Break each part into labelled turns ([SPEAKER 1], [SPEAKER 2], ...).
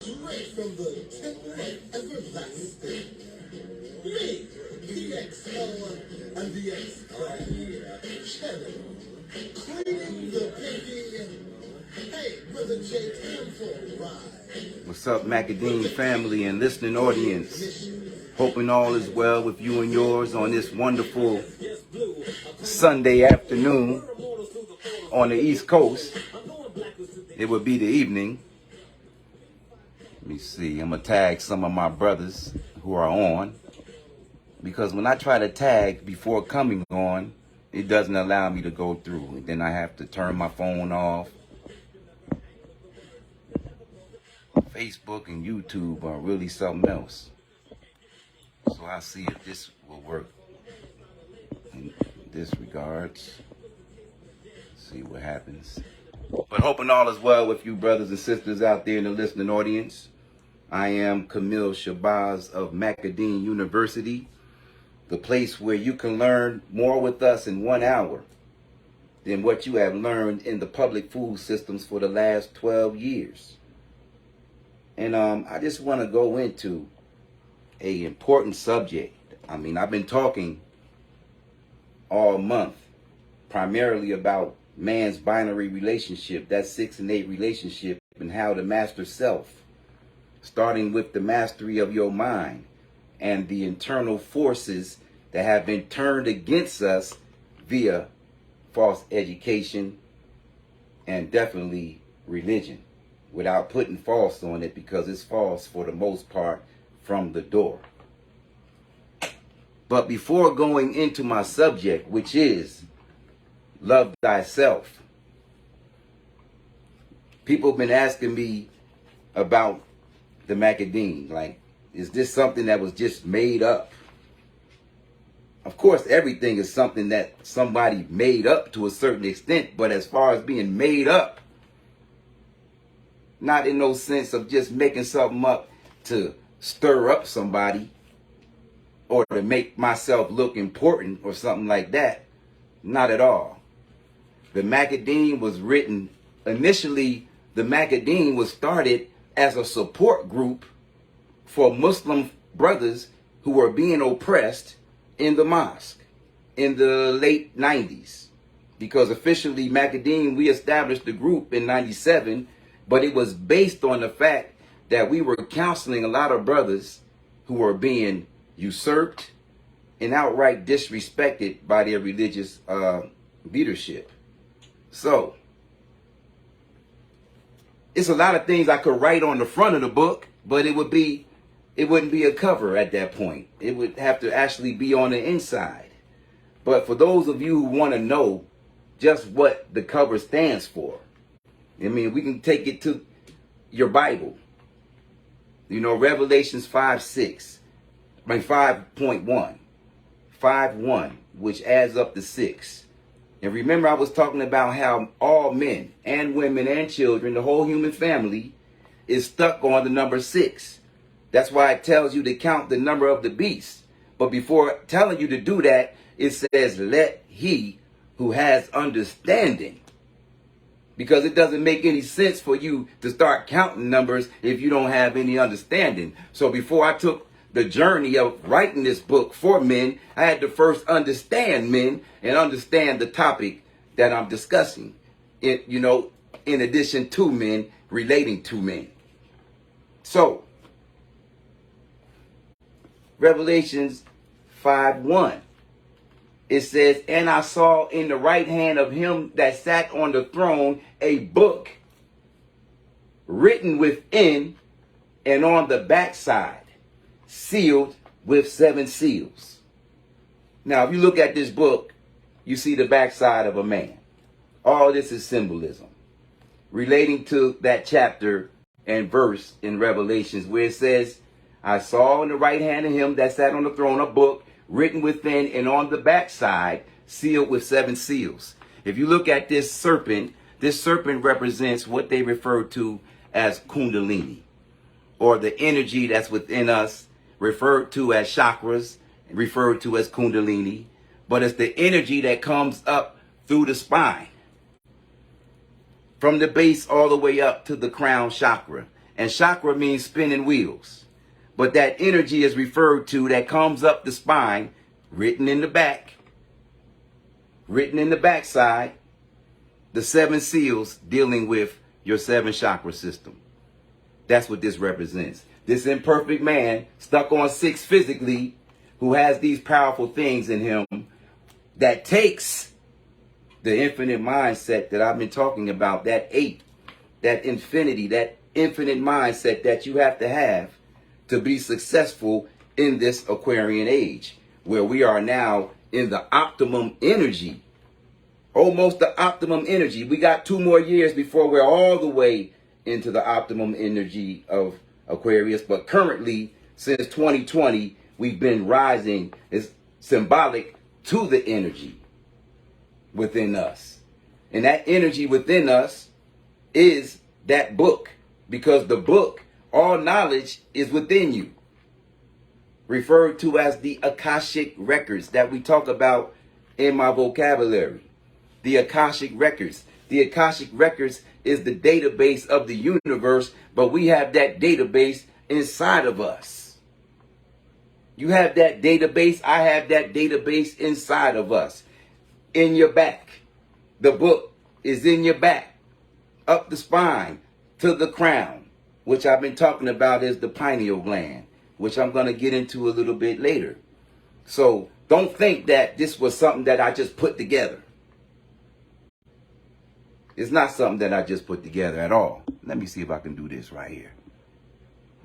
[SPEAKER 1] Straight from the temple of everlasting. Me, PXO, and the X-Clan. Cheddar. Cleaning the pinky. Hey, Brother J, time for a ride.
[SPEAKER 2] What's up, Macadine family and listening audience? Hoping all is well with you and yours on this wonderful Sunday afternoon on the East Coast. It would be the evening. Let me see. I'm going to tag some of my brothers who are on. Because when I try to tag before coming on, it doesn't allow me to go through. And then I have to turn my phone off. Facebook and YouTube are really something else. So I'll see if this will work in this regards. See what happens. But hoping all is well with you brothers and sisters out there in the listening audience. I am Camille Shabazz of Macadine University, the place where you can learn more with us in 1 hour than what you have learned in the public food systems for the last 12 years. And I just want to go into an important subject. I mean, I've been talking all month primarily about man's binary relationship, that 6 and 8 relationship, and how to master self, starting with the mastery of your mind and the internal forces that have been turned against us via false education and definitely religion, without putting false on it, because it's false for the most part from the door. But before going into my subject, which is love thyself, people have been asking me about the Macadine. Like, is this something that was just made up? Of course, everything is something that somebody made up to a certain extent, but as far as being made up, not in no sense of just making something up to stir up somebody or to make myself look important or something like that. Not at all. The Macadine was written, initially the Macadine was started as a support group for Muslim brothers who were being oppressed in the mosque in the late 90s. Because officially Macadine, we established the group in 97, but it was based on the fact that we were counseling a lot of brothers who were being usurped and outright disrespected by their religious leadership. So, it's a lot of things I could write on the front of the book, but it wouldn't be a cover at that point. It would have to actually be on the inside. But for those of you who want to know just what the cover stands for, I mean, we can take it to your Bible. You know, Revelations 5:6, I mean 5.1, 5:1, which adds up to 6. And remember, I was talking about how all men and women and children, the whole human family, is stuck on the number 6. That's why it tells you to count the number of the beast. But before telling you to do that, it says, let he who has understanding. Because it doesn't make any sense for you to start counting numbers if you don't have any understanding. So before I took the journey of writing this book for men, I had to first understand men and understand the topic that I'm discussing. It, you know, in addition to men, relating to men. So, Revelations 5:1. It says, and I saw in the right hand of him that sat on the throne a book written within and on the backside, sealed with 7 seals. Now, if you look at this book, you see the backside of a man. All this is symbolism relating to that chapter and verse in Revelations where it says, I saw in the right hand of him that sat on the throne a book written within and on the backside, sealed with 7 seals. If you look at this serpent represents what they refer to as Kundalini, or the energy that's within us, referred to as chakras, referred to as Kundalini, but it's the energy that comes up through the spine, from the base all the way up to the crown chakra. And chakra means spinning wheels. But that energy is referred to that comes up the spine, written in the back, written in the backside, the 7 seals dealing with your 7 chakra system. That's what this represents. This imperfect man stuck on 6 physically, who has these powerful things in him, that takes the infinite mindset that I've been talking about, that 8, that infinity, that infinite mindset that you have to be successful in this Aquarian age, where we are now in the optimum energy, almost the optimum energy. We got 2 more years before we're all the way into the optimum energy of Aquarius. But currently, since 2020, we've been rising. It's symbolic to the energy within us. And that energy within us is that book, because the book, all knowledge is within you, referred to as the Akashic records that we talk about in my vocabulary. The Akashic records. The Akashic records is the database of the universe, but we have that database inside of us. You have that database. I have that database inside of us. In your back. The book is in your back, up the spine to the crown, which I've been talking about as the pineal gland, which I'm going to get into a little bit later. So don't think that this was something that I just put together. It's not something that I just put together at all. Let me see if I can do this right here.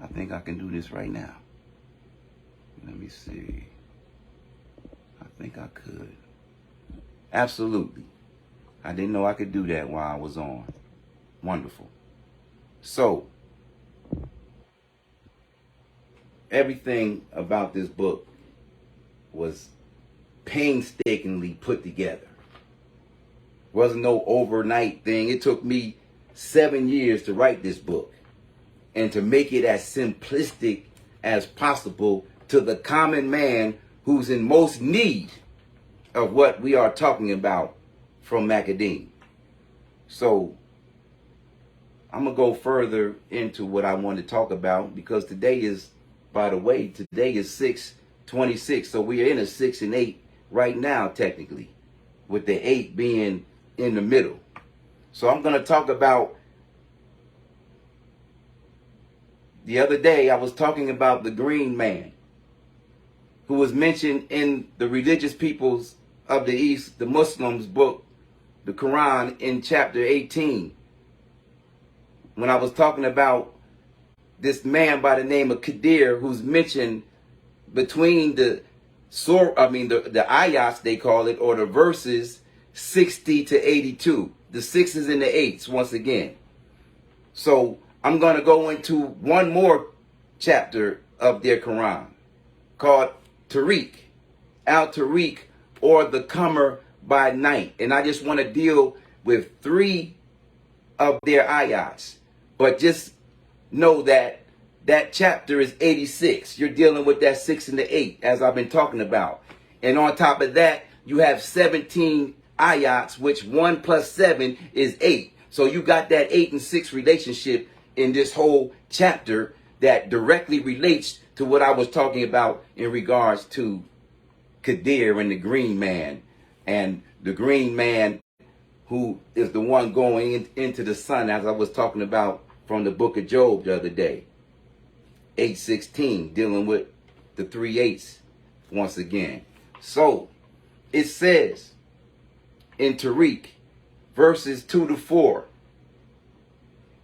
[SPEAKER 2] I think I can do this right now. Let me see. I think I could. Absolutely. I didn't know I could do that while I was on. Wonderful. So, everything about this book was painstakingly put together. Wasn't no overnight thing. It took me 7 years to write this book and to make it as simplistic as possible to the common man who's in most need of what we are talking about from macadamia. So I'm going to go further into what I want to talk about, because today is, by the way, today is 6/26. So we are in a 6 and 8 right now, technically, with the 8 being in the middle. So I'm going to talk about, the other day I was talking about the green man, who was mentioned in the religious peoples of the East, the Muslims book, the Quran, in chapter 18. When I was talking about this man by the name of Qadir, who's mentioned between the ayats, they call it, or the verses 60 to 82, the 6s and the 8s once again. So I'm going to go into one more chapter of their Quran called Tariq, Al-Tariq, or the comer by night. And I just want to deal with 3 of their ayats. But just know that that chapter is 86. You're dealing with that 6 and the 8, as I've been talking about. And on top of that, you have 17 ayats, which 1 plus 7 is 8. So you got that 8 and 6 relationship in this whole chapter that directly relates to what I was talking about in regards to Qadir and the green man. And the green man who is the one going into the sun, as I was talking about from the book of Job the other day. 8:16, dealing with the 3 8s once again. So it says in Tariq, verses 2 to 4,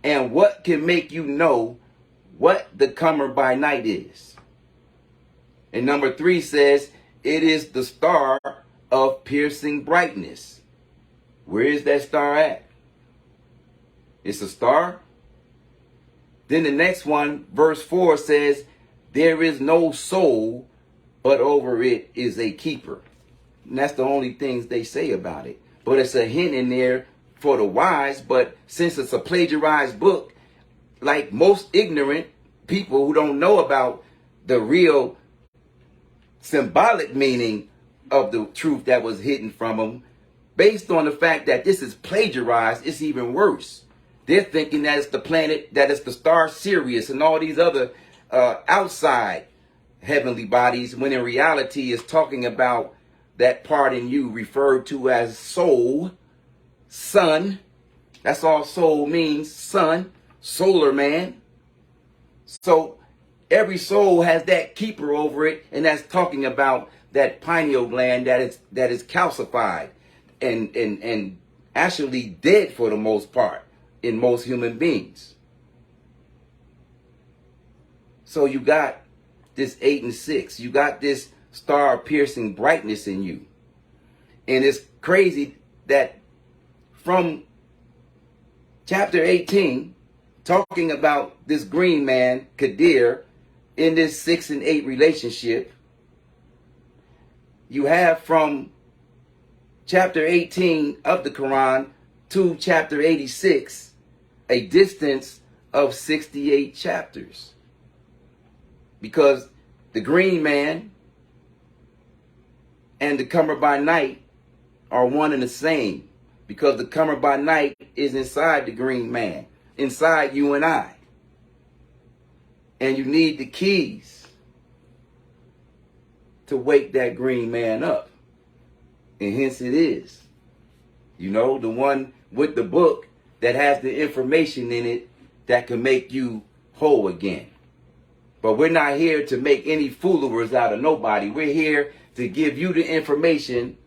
[SPEAKER 2] and what can make you know what the comer by night is? And number 3 says, it is the star of piercing brightness. Where is that star at? It's a star. Then the next one, verse 4 says, there is no soul, but over it is a keeper. And that's the only things they say about it. But it's a hint in there for the wise. But since it's a plagiarized book, like most ignorant people who don't know about the real symbolic meaning of the truth that was hidden from them, based on the fact that this is plagiarized, it's even worse. They're thinking that it's the planet, that it's the star Sirius and all these other outside heavenly bodies, when in reality it's talking about that part in you referred to as soul, sun. That's all soul means, sun, solar man. So every soul has that keeper over it, and that's talking about that pineal gland that is calcified and actually dead for the most part in most human beings. So you got this 8 and 6. You got this star piercing brightness in you. And it's crazy that from chapter 18, talking about this green man, Kadir, in this 6 and 8 relationship, you have from chapter 18 of the Quran to chapter 86 a distance of 68 chapters. Because the green man and the comer by night are one and the same. Because the comer by night is inside the green man, inside you and I. And you need the keys to wake that green man up. And hence it is, you know, the one with the book that has the information in it that can make you whole again. But we're not here to make any foolers out of nobody. We're here to give you the information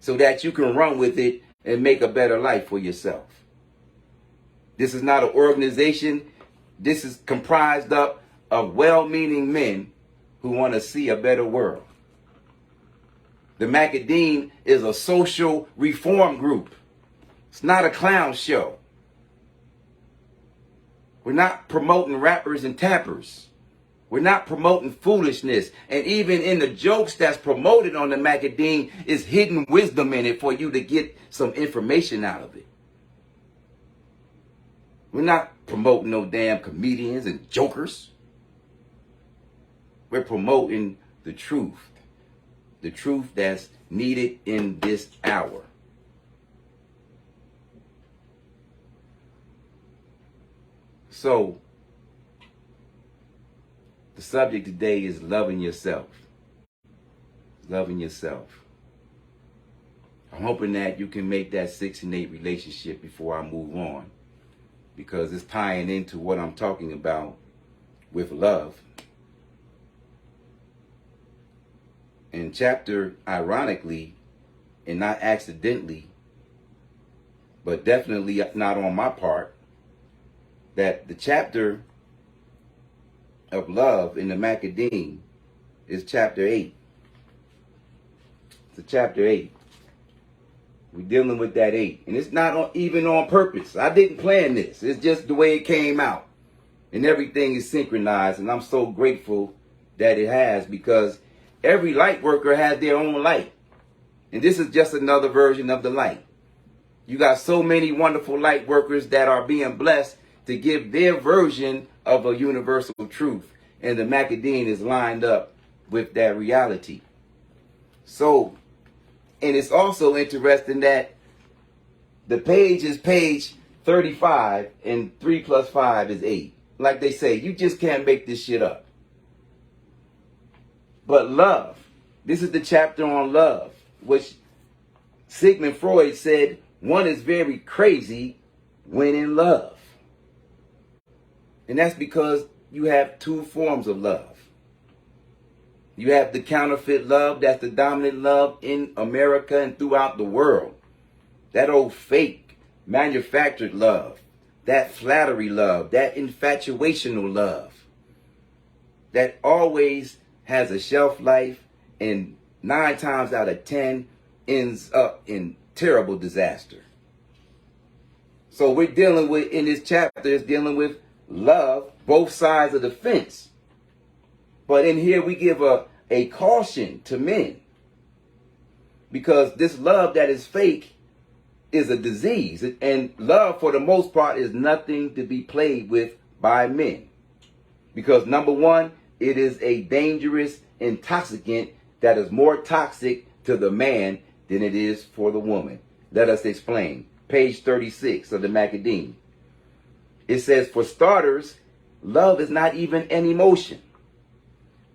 [SPEAKER 2] so that you can run with it and make a better life for yourself. This is not an organization. This is comprised up of well-meaning men who want to see a better world. The Macadine is a social reform group. It's not a clown show. We're not promoting rappers and tappers. We're not promoting foolishness. And even in the jokes that's promoted on the Macadine is hidden wisdom in it for you to get some information out of it. We're not promoting no damn comedians and jokers. We're promoting the truth. The truth that's needed in this hour. So, the subject today is loving yourself. Loving yourself. I'm hoping that you can make that 6 and 8 relationship before I move on, because it's tying into what I'm talking about with love. In chapter, ironically, and not accidentally, but definitely not on my part, that the chapter of love in the Macadine is chapter 8. It's chapter 8. We're dealing with that 8. And it's not even on purpose. I didn't plan this. It's just the way it came out. And everything is synchronized. And I'm so grateful that it has, because every light worker has their own light. And this is just another version of the light. You got so many wonderful light workers that are being blessed to give their version of a universal truth. And the Macadine is lined up with that reality. So, and it's also interesting that the page is page 35 and 3 plus 5 is 8. Like they say, you just can't make this shit up. But love, this is the chapter on love, which Sigmund Freud said one is very crazy when in love. And that's because you have two forms of love. You have the counterfeit love, that's the dominant love in America and throughout the world. That old fake manufactured love, that flattery love, that infatuational love, that always has a shelf life and 9 times out of 10 ends up in terrible disaster. So we're dealing with, in this chapter, is dealing with love, both sides of the fence. But in here we give a caution to men, because this love that is fake is a disease, and love for the most part is nothing to be played with by men, because number one, it is a dangerous intoxicant that is more toxic to the man than it is for the woman. Let us explain. Page 36 of the Macadine. It says, for starters, love is not even an emotion.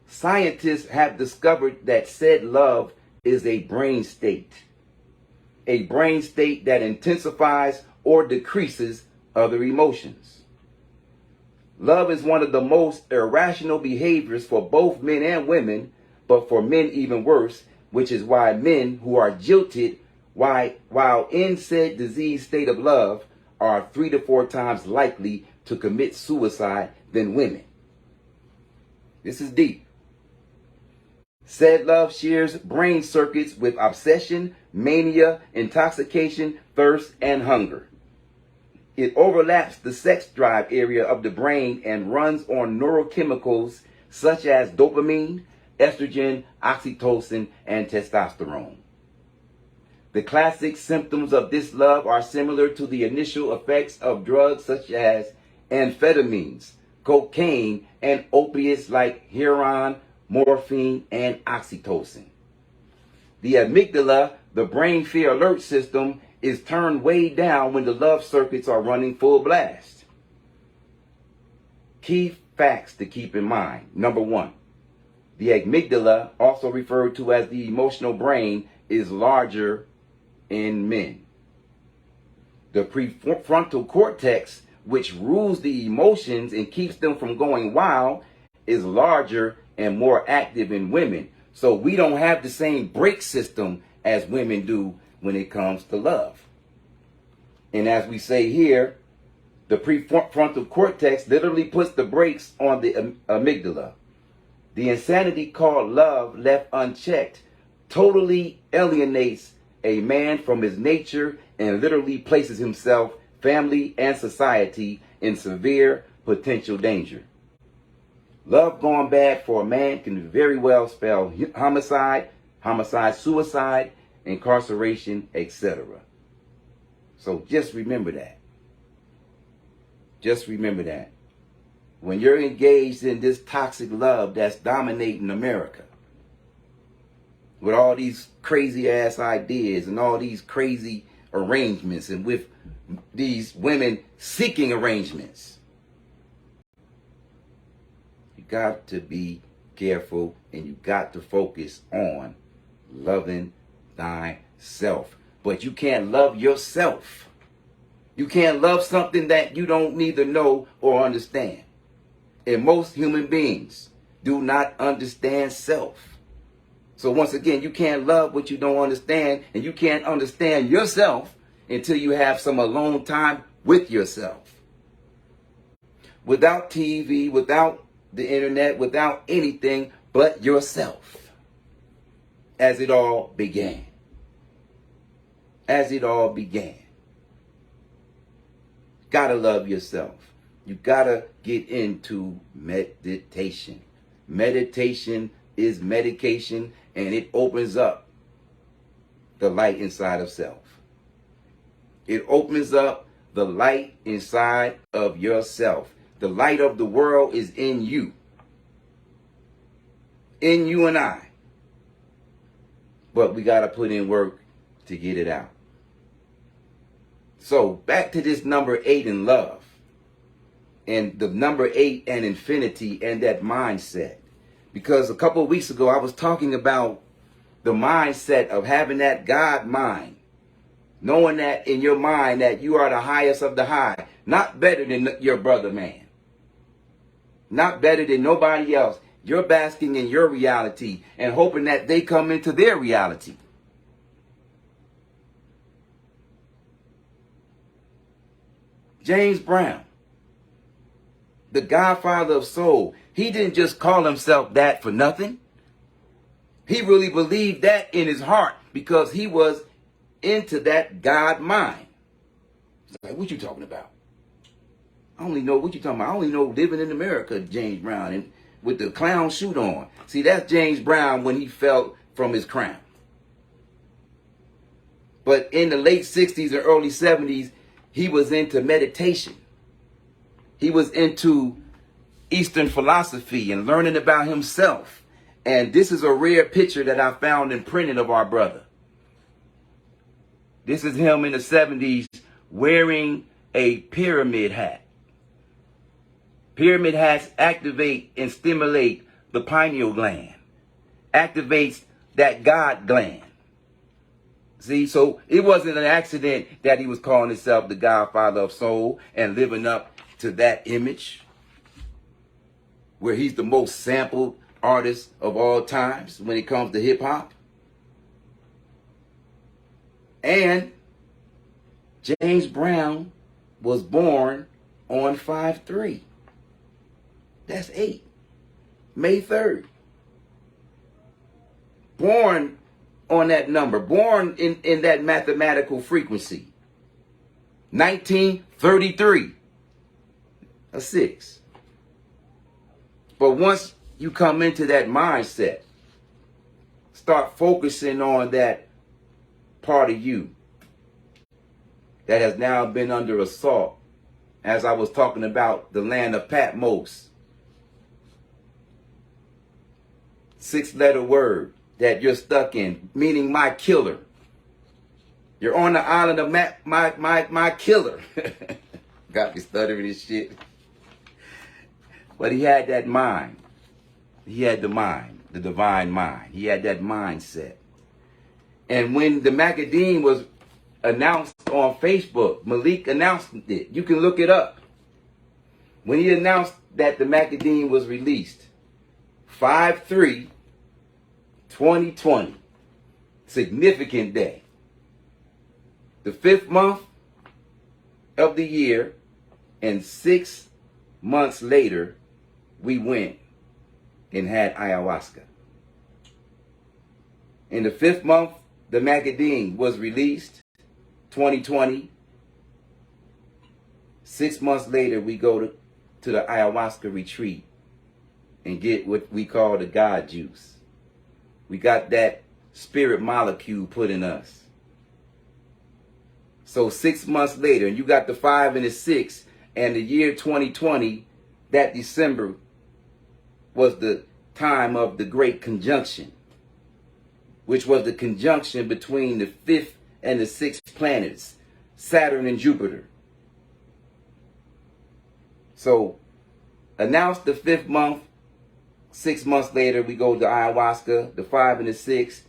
[SPEAKER 2] Scientists have discovered that said love is a brain state that intensifies or decreases other emotions. Love is one of the most irrational behaviors for both men and women, but for men even worse, which is why men who are jilted while in said diseased state of love are 3 to 4 times likely to commit suicide than women. This is deep. Said love shares brain circuits with obsession, mania, intoxication, thirst, and hunger. It overlaps the sex drive area of the brain and runs on neurochemicals such as dopamine, estrogen, oxytocin, and testosterone. The classic symptoms of this love are similar to the initial effects of drugs such as amphetamines, cocaine, and opiates like heroin, morphine, and oxytocin. The amygdala, the brain fear alert system, is turned way down when the love circuits are running full blast. Key facts to keep in mind. Number 1, the amygdala, also referred to as the emotional brain, is larger in men. The prefrontal cortex, which rules the emotions and keeps them from going wild, is larger and more active in women. So we don't have the same brake system as women do when it comes to love. And as we say here, the prefrontal cortex literally puts the brakes on the amygdala. The insanity called love, left unchecked, totally alienates a man from his nature and literally places himself, family, and society in severe potential danger. Love gone bad for a man can very well spell homicide, suicide, incarceration, etc. So just remember that. Just remember that. When you're engaged in this toxic love that's dominating America, with all these crazy ass ideas and all these crazy arrangements, and with these women seeking arrangements, you got to be careful and you got to focus on loving thyself. But you can't love yourself. You can't love something that you don't neither know or understand. And most human beings do not understand self. So once again, you can't love what you don't understand, and you can't understand yourself until you have some alone time with yourself. Without TV, without the internet, without anything but yourself. As it all began. As it all began. Gotta love yourself. You gotta get into meditation. Meditation is medication, and it opens up the light inside of self. It opens up the light inside of yourself. The light of the world is in you. In you and I. But we got to put in work to get it out. So back to this number 8 in love. And the number 8 and infinity and that mindset. Because a couple of weeks ago I was talking about the mindset of having that God mind. Knowing that in your mind that you are the highest of the high. Not better than your brother, man. Not better than nobody else. You're basking in your reality and hoping that they come into their reality. James Brown, the godfather of soul, he didn't just call himself that for nothing. He really believed that in his heart because he was into that God mind. It's like, what you talking about? I only know what you talking about. I only know living in America, James Brown, and with the clown suit on. See, that's James Brown when he fell from his crown. But in the late 60s and early 70s, he was into meditation. He was into Eastern philosophy and learning about himself. And this is a rare picture that I found in printing of our brother. This is him in the 70s wearing a pyramid hat. Pyramid hats activate and stimulate the pineal gland. Activates that God gland. See, so it wasn't an accident that he was calling himself the Godfather of Soul and living up to that image, where he's the most sampled artist of all times when it comes to hip hop. And James Brown was born on 5/3. That's 8. May 3rd. Born on that number, born in that mathematical frequency. 1933, a 6. But once you come into that mindset, start focusing on that part of you that has now been under assault, as I was talking about the land of Patmos. 6-letter word that you're stuck in, meaning my killer. You're on the island of my killer. Got me stuttering this shit. But he had that mind. He had the mind, the divine mind. He had that mindset. And when the Macadine was announced on Facebook, Malik announced it. You can look it up. When he announced that the Macadine was released, 5/3/2020, significant day. The 5th month of the year, and 6 months later, we went and had ayahuasca. In the 5th month, the Macadine was released, 2020. 6 months later, we go to the ayahuasca retreat and get what we call the God juice. We got that spirit molecule put in us. So 6 months later, and you got the 5 and the 6, and the year 2020, that December was the time of the great conjunction, which was the conjunction between the 5th and the 6th planets, Saturn and Jupiter. So, announced the 5th month. 6 months later, we go to ayahuasca, the 5 and the 6,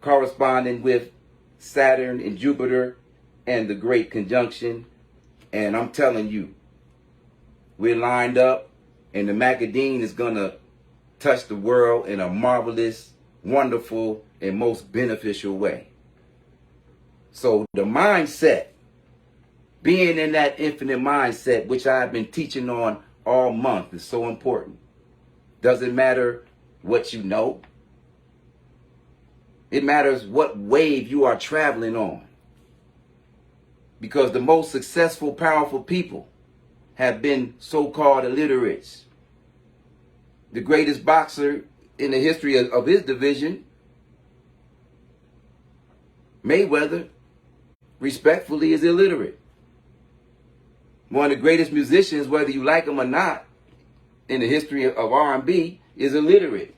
[SPEAKER 2] corresponding with Saturn and Jupiter and the great conjunction. And I'm telling you, we're lined up, and the Macadine is going to touch the world in a marvelous, wonderful, and most beneficial way. So the mindset, being in that infinite mindset, which I've been teaching on all month, is so important. Doesn't matter what you know. It matters what wave you are traveling on. Because the most successful, powerful people have been so-called illiterates. The greatest boxer in the history of his division, Mayweather, respectfully, is illiterate. One of the greatest musicians, whether you like him or not, in the history of R&B, is illiterate,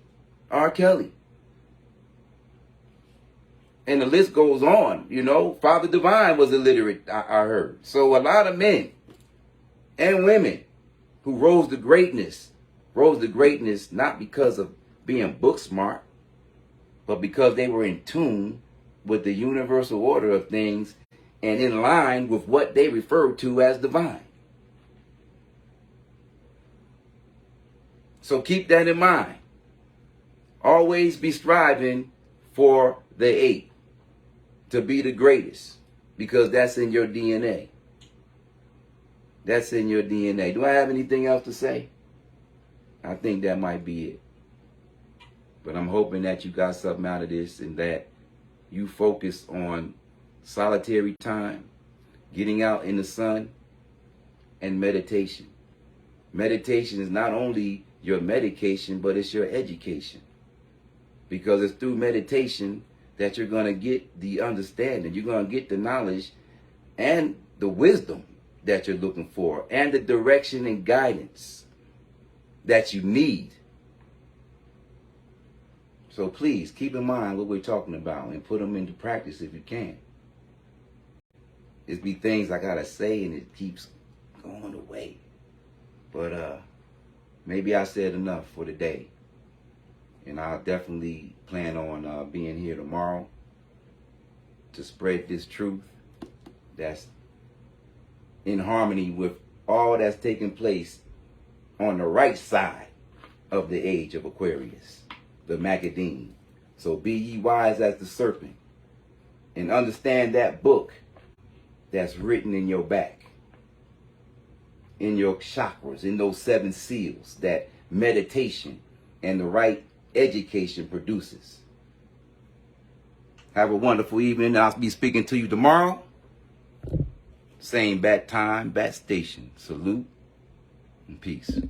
[SPEAKER 2] R. Kelly. And the list goes on, you know. Father Divine was illiterate, I heard. So a lot of men and women who rose to greatness not because of being book smart, but because they were in tune with the universal order of things and in line with what they referred to as divine. So keep that in mind. Always be striving for the 8, to be the greatest, because that's in your DNA. That's in your DNA. Do I have anything else to say? I think that might be it. But I'm hoping that you got something out of this and that you focus on solitary time, getting out in the sun, and meditation. Meditation is not only your medication, but it's your education. Because it's through meditation that you're going to get the understanding. You're going to get the knowledge and the wisdom that you're looking for, and the direction and guidance that you need. So please keep in mind what we're talking about and put them into practice if you can. It be things I gotta say and it keeps going away. But maybe I said enough for today. And I'll definitely plan on being here tomorrow to spread this truth that's in harmony with all that's taking place on the right side of the age of Aquarius, the Macadine. So be ye wise as the serpent, and understand that book that's written in your back, in your chakras, in those 7 seals that meditation and the right education produces. Have a wonderful evening. I'll be speaking to you tomorrow. Same bat time, bat station. Salute and peace.